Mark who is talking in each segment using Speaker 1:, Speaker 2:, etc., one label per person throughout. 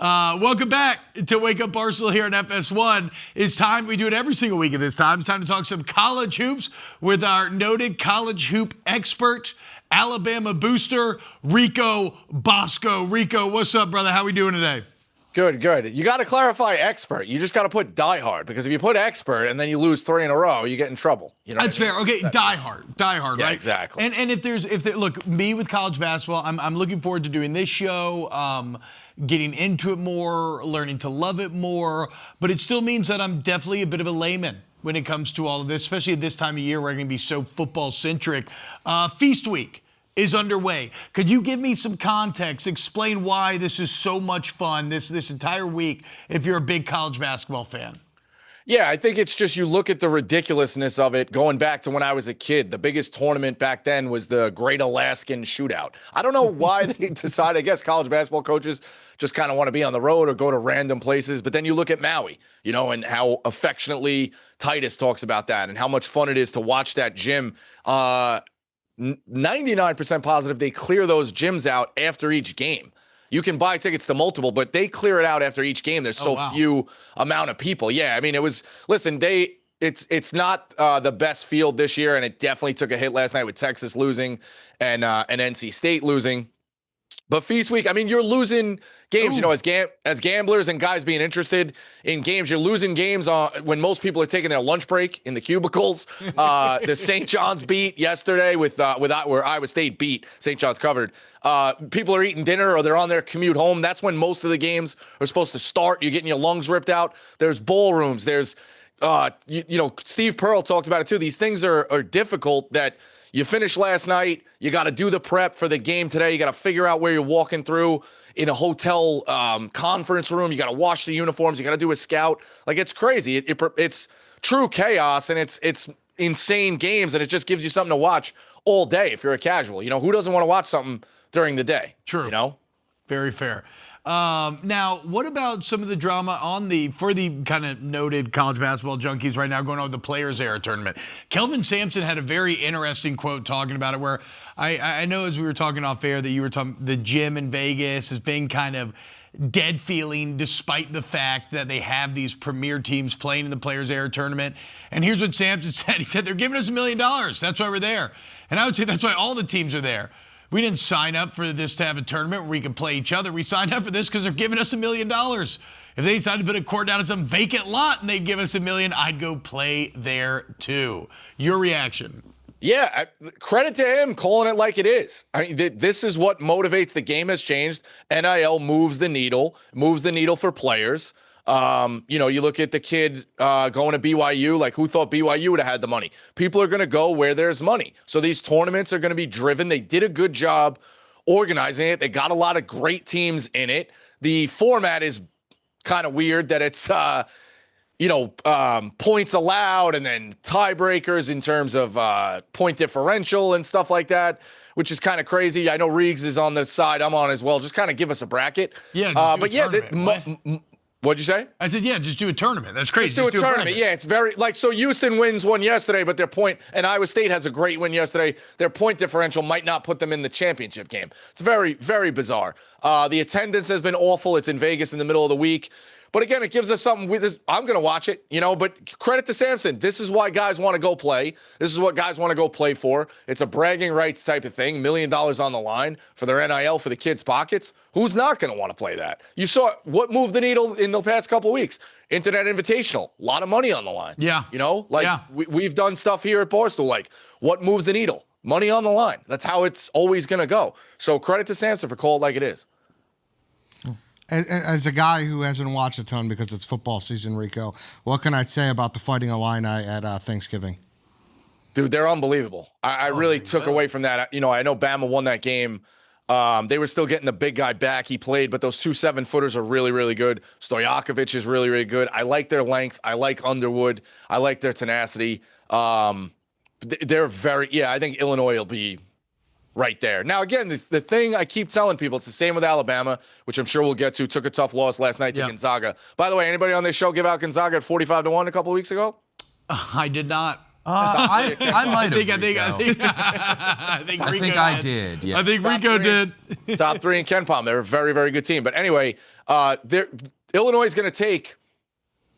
Speaker 1: Welcome back to Wake Up Barstool here on FS1. It's time, we do it every single week at this time. It's time to talk some college hoops with our noted college hoop expert, Alabama booster, Rico Bosco. Rico, what's up, brother? How we doing today?
Speaker 2: Good. You got to clarify expert. You just got to put diehard, because if you put expert and then you lose 3 in a row, you get in trouble. You know
Speaker 1: That's fair. Okay, diehard,
Speaker 2: yeah,
Speaker 1: right?
Speaker 2: Exactly.
Speaker 1: And look, me with college basketball, I'm looking forward to doing this show, getting into it more, learning to love it more, but it still means that I'm definitely a bit of a layman when it comes to all of this, especially at this time of year where I'm going to be so football-centric. Feast week is underway. Could you give me some context, explain why this is so much fun this entire week if you're a big college basketball fan?
Speaker 2: Yeah, I think it's just you look at the ridiculousness of it going back to when I was a kid. The biggest tournament back then was the Great Alaskan Shootout. I don't know why they decided, I guess college basketball coaches just kind of want to be on the road or go to random places. But then you look at Maui, and how affectionately Titus talks about that and how much fun it is to watch that gym. 99% positive they clear those gyms out after each game. You can buy tickets to multiple, but they clear it out after each game. There's so few amount of people. Yeah, I mean, it's not the best field this year, and it definitely took a hit last night with Texas losing and NC State losing. But Feast Week, I mean, you're losing games, as gamblers and guys being interested in games. You're losing games when most people are taking their lunch break in the cubicles. The St. John's beat yesterday where Iowa State beat St. John's covered. People are eating dinner or they're on their commute home. That's when most of the games are supposed to start. You're getting your lungs ripped out. There's ballrooms. There's, Steve Pearl talked about it too. These things are difficult that you finished last night. You got to do the prep for the game today. You got to figure out where you're walking through in a hotel conference room. You got to wash the uniforms. You got to do a scout. Like, it's crazy. It's true chaos, and it's insane games, and it just gives you something to watch all day if you're a casual. Who doesn't want to watch something during the day?
Speaker 1: True. Very fair. Now, what about some of the drama for the kind of noted college basketball junkies right now going on with the Players Era tournament? Kelvin Sampson had a very interesting quote talking about it, where I know as we were talking off air that you were talking the gym in Vegas has been kind of dead feeling despite the fact that they have these premier teams playing in the Players Era tournament. And here's what Sampson said. He said, they're giving us $1 million. That's why we're there. And I would say that's why all the teams are there. We didn't sign up for this to have a tournament where we could play each other. We signed up for this because they're giving us $1 million. If they decided to put a court down at some vacant lot and they'd give us $1 million, I'd go play there too. Your reaction?
Speaker 2: Yeah, credit to him calling it like it is. I mean, this is what motivates. The game has changed. NIL moves the needle for players. You look at the kid going to BYU, like, who thought BYU would have had the money? People are going to go where there's money. So these tournaments are going to be driven. They did a good job organizing it. They got a lot of great teams in it. The format is kind of weird that it's, points allowed and then tiebreakers in terms of point differential and stuff like that, which is kind of crazy. I know Riggs is on the side I'm on as well. Just kind of give us a bracket.
Speaker 1: Yeah.
Speaker 2: What'd you say?
Speaker 1: I said, yeah, just do a tournament. That's crazy.
Speaker 2: Just do a tournament. Yeah, it's very, so Houston wins one yesterday, but and Iowa State has a great win yesterday. Their point differential might not put them in the championship game. It's very, very bizarre. The attendance has been awful. It's in Vegas in the middle of the week. But again, it gives us something with this. I'm going to watch it, but credit to Sampson. This is why guys want to go play. This is what guys want to go play for. It's a bragging rights type of thing. $1 million on the line for their NIL, for the kids' pockets. Who's not going to want to play that? You saw what moved the needle in the past couple of weeks. Internet Invitational, a lot of money on the line.
Speaker 1: Yeah.
Speaker 2: We've done stuff here at Barstool, like what moves the needle? Money on the line. That's how it's always going to go. So credit to Sampson for calling it like it is.
Speaker 3: As a guy who hasn't watched a ton because it's football season, Rico, what can I say about the Fighting Illini at Thanksgiving?
Speaker 2: Dude, they're unbelievable. I really took away from that. I know Bama won that game. They were still getting the big guy back. He played, but those 2 7-footers are really, really good. Stojakovic is really, really good. I like their length. I like Underwood. I like their tenacity. They're very, I think Illinois will be right there. Now, again, the thing I keep telling people, it's the same with Alabama, which I'm sure we'll get to. Took a tough loss last night to Gonzaga. By the way, anybody on this show give out Gonzaga at 45-1 a couple of weeks ago?
Speaker 1: I did not.
Speaker 4: I might have.
Speaker 1: I think
Speaker 4: I did. Yeah.
Speaker 1: I think Rico did.
Speaker 2: Top 3 in Ken Palm. They're a very, very good team. But anyway, Illinois is going to take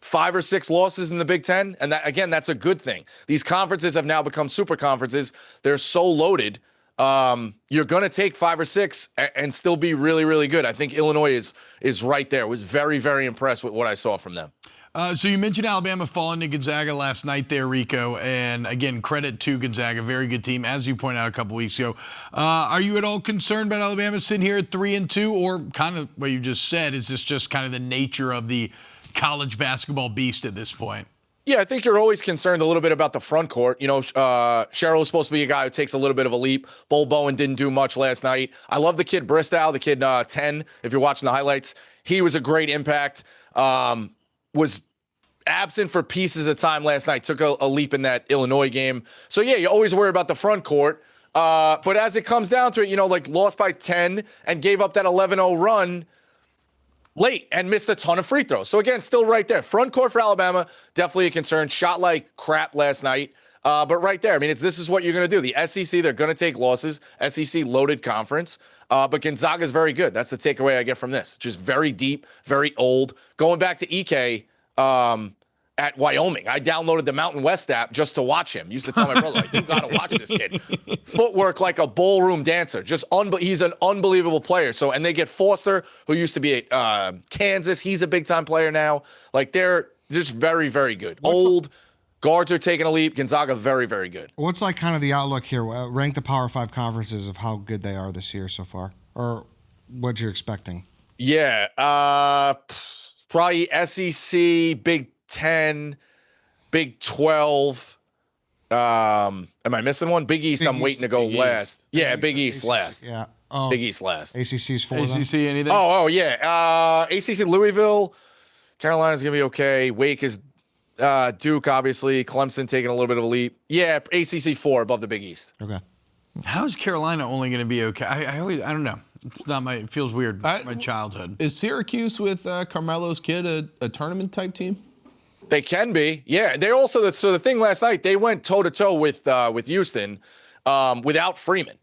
Speaker 2: 5 or 6 losses in the Big Ten. And that, again, that's a good thing. These conferences have now become super conferences. They're so loaded. You're going to take 5 or 6 and still be really, really good. I think Illinois is right there. Was very, very impressed with what I saw from them.
Speaker 1: So you mentioned Alabama falling to Gonzaga last night there, Rico. And again, credit to Gonzaga. Very good team, as you pointed out a couple weeks ago. Are you at all concerned about Alabama sitting here at 3-2? Or kind of what you just said, is this just kind of the nature of the college basketball beast at this point?
Speaker 2: Yeah, I think you're always concerned a little bit about the front court. You know, Sherrill is supposed to be a guy who takes a little bit of a leap. Bull Bowen didn't do much last night. I love the kid Bristow, the kid 10, if you're watching the highlights. He was a great impact. Was absent for pieces of time last night. Took a leap in that Illinois game. So, yeah, you always worry about the front court. But as it comes down to it, you know, like lost by 10 and gave up that 11-0 run late and missed a ton of free throws. So, again, still right there. Front court for Alabama, definitely a concern. Shot like crap last night. But right there, I mean, this is what you're going to do. The SEC, they're going to take losses. SEC loaded conference. But Gonzaga is very good. That's the takeaway I get from this. Just very deep, very old. Going back to EK at Wyoming, I downloaded the Mountain West app just to watch him. Used to tell my brother, like, you got to watch this kid. Footwork like a ballroom dancer. Just he's an unbelievable player. So, and they get Foster, who used to be at Kansas. He's a big-time player now. Like, they're just very, very good. Old. Guards are taking a leap. Gonzaga, very, very good.
Speaker 3: What's like kind of the outlook here? Rank the Power 5 conferences of how good they are this year so far, or what you're expecting.
Speaker 2: Yeah, probably SEC, Big 10, Big 12. Am I missing one? Big East, I'm waiting to go last. Yeah, Big East last.
Speaker 3: Yeah.
Speaker 2: Big East last.
Speaker 3: ACC's 4.
Speaker 1: ACC, anything?
Speaker 2: Oh, yeah. ACC, Louisville. Carolina's going to be okay. Wake is Duke, obviously. Clemson taking a little bit of a leap. Yeah, ACC 4 above the Big East.
Speaker 3: Okay.
Speaker 1: How is Carolina only going to be okay? I don't know. It's not it feels weird. My childhood.
Speaker 5: Is Syracuse with Carmelo's kid a tournament type team?
Speaker 2: They can be. Yeah. They're also the thing last night, they went toe to toe with Houston without Freeman,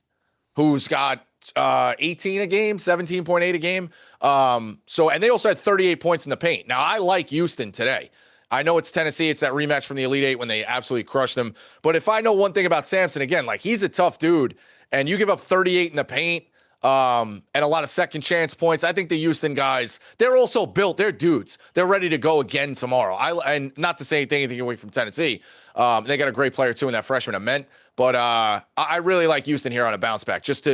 Speaker 2: who's got 18 a game, 17.8 a game. And they also had 38 points in the paint. Now I like Houston today. I know it's Tennessee. It's that rematch from the Elite Eight when they absolutely crushed them. But if I know one thing about Sampson, again, like he's a tough dude, and you give up 38 in the paint and a lot of second chance points. I think the Houston guys, they're also built. They're dudes. They're ready to go again tomorrow. And not to say anything away from Tennessee. They got a great player too in that freshman, Ament. But I really like Houston here on a bounce back. Just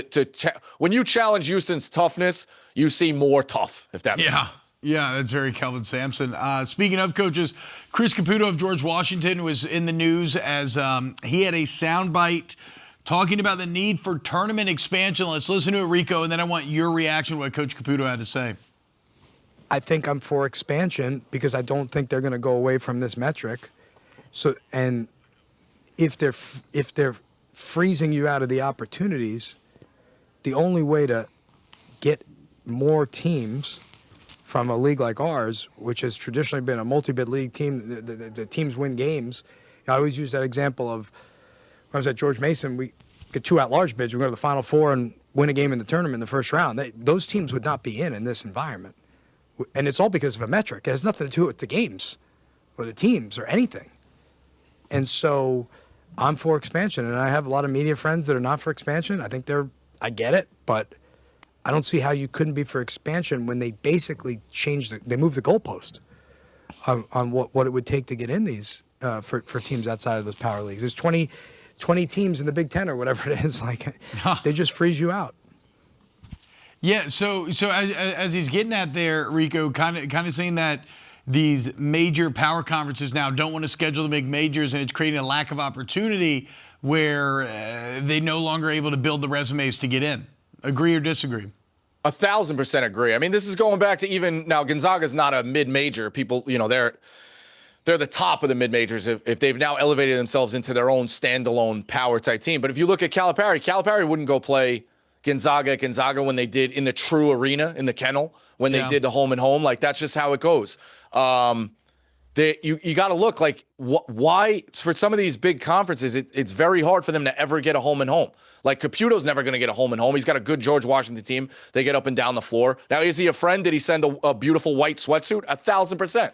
Speaker 2: when you challenge Houston's toughness, you see more tough. If that makes sense.
Speaker 1: Yeah, that's very Kelvin Sampson. Speaking of coaches, Chris Caputo of George Washington was in the news as he had a soundbite talking about the need for tournament expansion. Let's listen to it, Rico, and then I want your reaction to what Coach Caputo had to say.
Speaker 6: I think I'm for expansion because I don't think they're going to go away from this metric. So, and if they're freezing you out of the opportunities, the only way to get more teams from a league like ours, which has traditionally been a multi-bid league team, the teams win games. I always use that example of when I was at George Mason, we get 2 at-large bids. We go to the Final Four and win a game in the tournament in the first round. Those teams would not be in this environment. And it's all because of a metric. It has nothing to do with the games or the teams or anything. And so I'm for expansion. And I have a lot of media friends that are not for expansion. I get it, but I don't see how you couldn't be for expansion when they basically they moved the goalpost on what it would take to get in these for teams outside of those power leagues. There's 20 teams in the Big Ten or whatever it is. Like they just freeze you out.
Speaker 1: Yeah. So as he's getting at there, Rico, kind of saying that these major power conferences now don't want to schedule the big majors, and it's creating a lack of opportunity where they no longer able to build the resumes to get in. Agree or disagree?
Speaker 2: 1,000% agree. I mean, this is going back to even now. Gonzaga's not a mid-major. People, they're the top of the mid-majors if they've now elevated themselves into their own standalone power-type team. But if you look at Calipari wouldn't go play Gonzaga when they did in the true arena, in the kennel, when they did the home and home. Like, that's just how it goes. You got to look like why for some of these big conferences, it's very hard for them to ever get a home and home. Like Caputo's never going to get a home and home. He's got a good George Washington team. They get up and down the floor. Now, is he a friend? Did he send a beautiful white sweatsuit? 1,000%.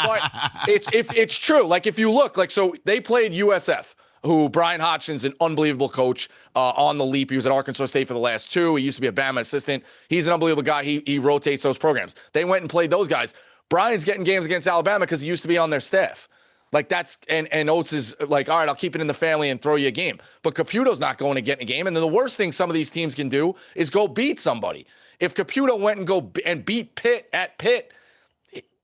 Speaker 2: But it's true. Like if you look, like so they played USF, who Brian Hodgson's an unbelievable coach on the leap. He was at Arkansas State for the last 2. He used to be a Bama assistant. He's an unbelievable guy. He rotates those programs. They went and played those guys. Brian's getting games against Alabama because he used to be on their staff. Like that's and Oates is like, all right, I'll keep it in the family and throw you a game. But Caputo's not going to get in a game. And then the worst thing some of these teams can do is go beat somebody. If Caputo went and beat Pitt at Pitt,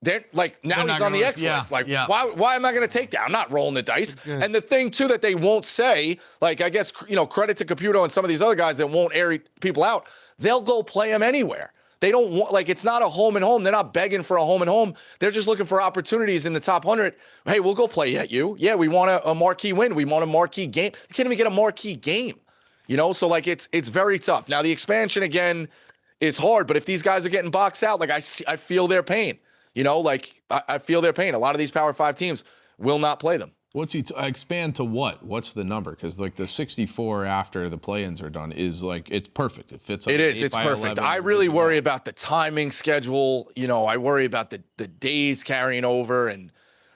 Speaker 2: they're like now he's on the X list. Like why am I going to take that? I'm not rolling the dice. And the thing too that they won't say, like I guess credit to Caputo and some of these other guys that won't air people out. They'll go play him anywhere. They don't want, like, it's not a home and home. They're not begging for a home and home. They're just looking for opportunities in the top 100. Hey, we'll go play at you. Yeah, we want a marquee win. We want a marquee game. You can't even get a marquee game, So, like, it's very tough. Now, the expansion, again, is hard. But if these guys are getting boxed out, like, I feel their pain. I feel their pain. A lot of these Power 5 teams will not play them.
Speaker 5: What's he expand to what? What's the number? Because like the 64 after the play-ins are done is like it's perfect. It fits.
Speaker 2: It is. It's perfect. I really worry about the timing schedule. I worry about the days carrying over and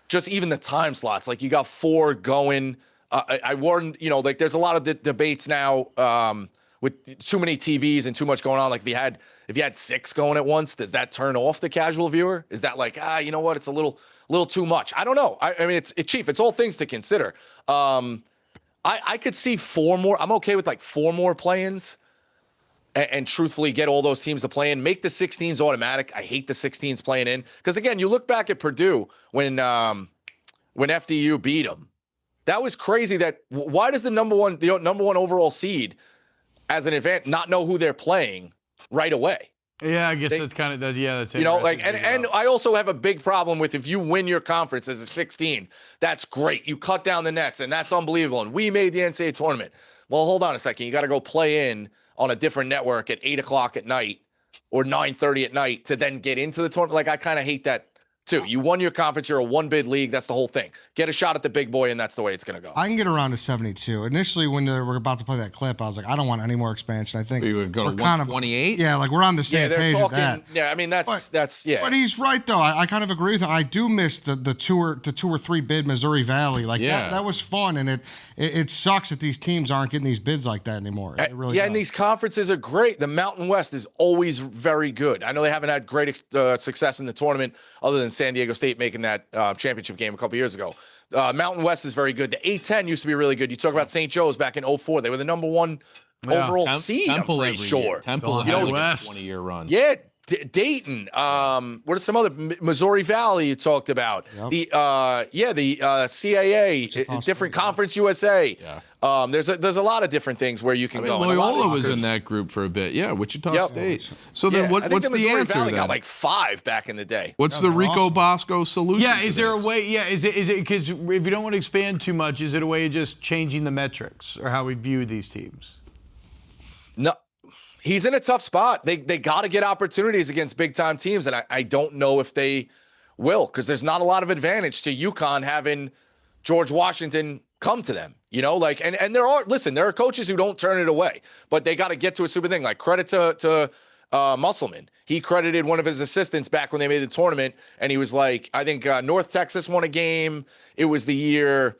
Speaker 2: just even the time slots. Like you got 4 going. I warned. Like there's a lot of debates now with too many TVs and too much going on. Like if you had 6 going at once, does that turn off the casual viewer? Is that like you know what? It's a little too much. I don't know. I mean, it's Chief. It's all things to consider. I could see 4 more. I'm okay with like 4 more play-ins, and truthfully get all those teams to play in. Make the 16s automatic. I hate the 16s playing in because again, you look back at Purdue when FDU beat them. That was crazy. Why does the number one overall seed as an advantage not know who they're playing right away?
Speaker 1: Yeah, I guess that's kind of that's
Speaker 2: and I also have a big problem with if you win your conference as a 16, that's great. You cut down the nets, and that's unbelievable. And we made the NCAA tournament. Well, hold on a second. You got to go play in on a different network at 8:00 at night or 9:30 at night to then get into the tournament. Like I kind of hate that too. You won your conference. You're a 1-bid league. That's the whole thing. Get a shot at the big boy, and that's the way it's going to go.
Speaker 3: I can get around to 72. Initially, when they were about to play that clip, I was like, I don't want any more expansion. I think
Speaker 5: we would go to 128.
Speaker 3: Yeah, like we're on the same page with that.
Speaker 2: Yeah, I mean that's.
Speaker 3: But he's right though. I kind of agree with him. I do miss the 2 or 3 bid Missouri Valley. Like that was fun, and it sucks that these teams aren't getting these bids like that anymore. It really does.
Speaker 2: And these conferences are great. The Mountain West is always very good. I know they haven't had great success in the tournament other than San Diego State making that championship game a couple years ago. Mountain West is very good. The A-10 used to be really good. You talk about St. Joe's back in 2004. They were the number 1 overall seed,
Speaker 5: Temple
Speaker 2: I'm pretty sure.
Speaker 5: Temple had a 20-year run.
Speaker 2: Yeah, Dayton. What are some other Missouri Valley you talked about? Yep. The CAA, different Conference USA. Yeah. There's a lot of different things where you can go.
Speaker 5: Loyola was in that group for a bit. Yeah, Wichita State. So then what's the answer
Speaker 2: Valley
Speaker 5: then?
Speaker 2: Got like 5 back in the day.
Speaker 5: What's the Rico Bosco solution?
Speaker 1: Yeah, is there a way? Yeah, is it because if you don't want to expand too much, is it a way of just changing the metrics or how we view these teams?
Speaker 2: No. He's in a tough spot. They got to get opportunities against big-time teams, and I don't know if they will because there's not a lot of advantage to UConn having George Washington come to them. And there are coaches who don't turn it away, but they got to get to a super thing. Like credit to Musselman. He credited one of his assistants back when they made the tournament, and he was like, I think North Texas won a game. It was the year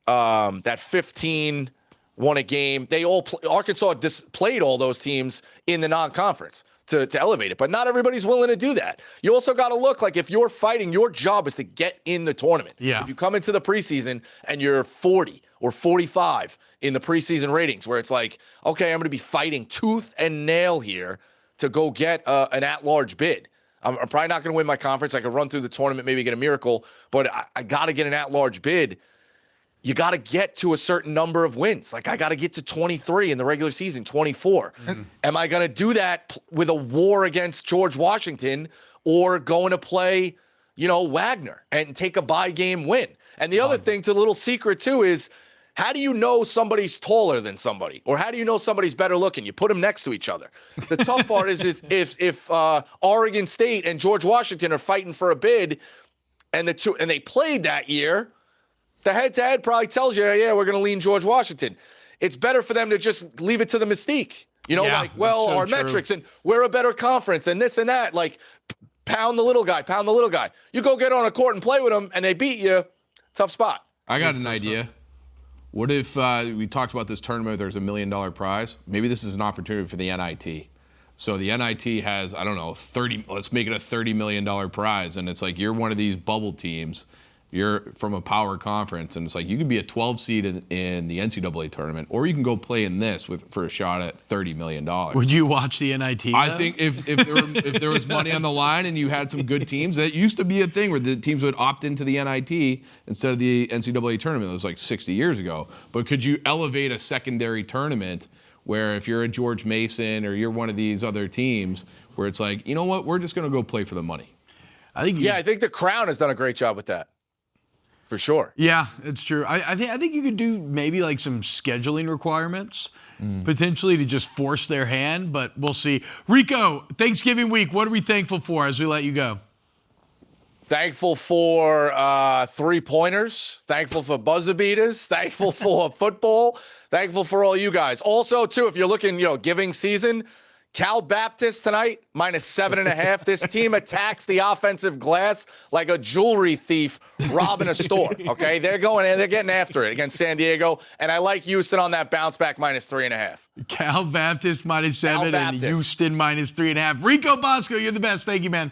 Speaker 2: that 15 won a game. They all Arkansas played all those teams in the non-conference to elevate it, but not everybody's willing to do that. You also got to look like if you're fighting, your job is to get in the tournament.
Speaker 1: Yeah.
Speaker 2: If you come into the preseason and you're 40 or 45 in the preseason ratings, where it's like, okay, I'm going to be fighting tooth and nail here to go get an at-large bid. I'm probably not going to win my conference. I could run through the tournament, maybe get a miracle, but I got to get an at-large bid. You got to get to a certain number of wins. Like I got to get to 23 in the regular season, 24. Mm-hmm. Am I going to do that with a war against George Washington or going to play, Wagner and take a bye game win? And the other thing, to a little secret too, is How do you know somebody's taller than somebody? Or how do you know somebody's better looking? You put them next to each other. The tough part is if Oregon State and George Washington are fighting for a bid and they played that year, the head-to-head probably tells you, yeah, we're going to lean George Washington. It's better for them to just leave it to the mystique. Our metrics, and we're a better conference, and this and that. Like, pound the little guy. You go get on a court and play with them, and they beat you. Tough spot.
Speaker 5: I got an idea. What if we talked about this tournament, there's $1 million prize? Maybe this is an opportunity for the NIT. So the NIT has, I don't know, let's make it a $30 million prize. And it's like, you're one of these bubble teams. You're from a power conference. And it's like, you can be a 12 seed in the NCAA tournament, or you can go play in this for a shot at $30 million.
Speaker 1: Would you watch the NIT?
Speaker 5: I think if there was money on the line and you had some good teams, that used to be a thing where the teams would opt into the NIT instead of the NCAA tournament. It was like 60 years ago. But could you elevate a secondary tournament where if you're a George Mason or you're one of these other teams where it's like, you know what, we're just going to go play for the money?
Speaker 2: I think the Crown has done a great job with that. For sure.
Speaker 1: Yeah, it's true. I think you could do maybe like some scheduling requirements, potentially to just force their hand, but we'll see. Rico, Thanksgiving week, what are we thankful for as we let you go?
Speaker 2: Thankful for 3-pointers. Thankful for buzzer beaters. Thankful for football. Thankful for all you guys. Also, too, if you're looking, giving season, Cal Baptist tonight, -7.5. This team attacks the offensive glass like a jewelry thief robbing a store, okay? They're going in, they're getting after it against San Diego, and I like Houston on that bounce back -3.5.
Speaker 1: Cal Baptist -7 and Houston -3.5. Rico Bosco, you're the best. Thank you, man.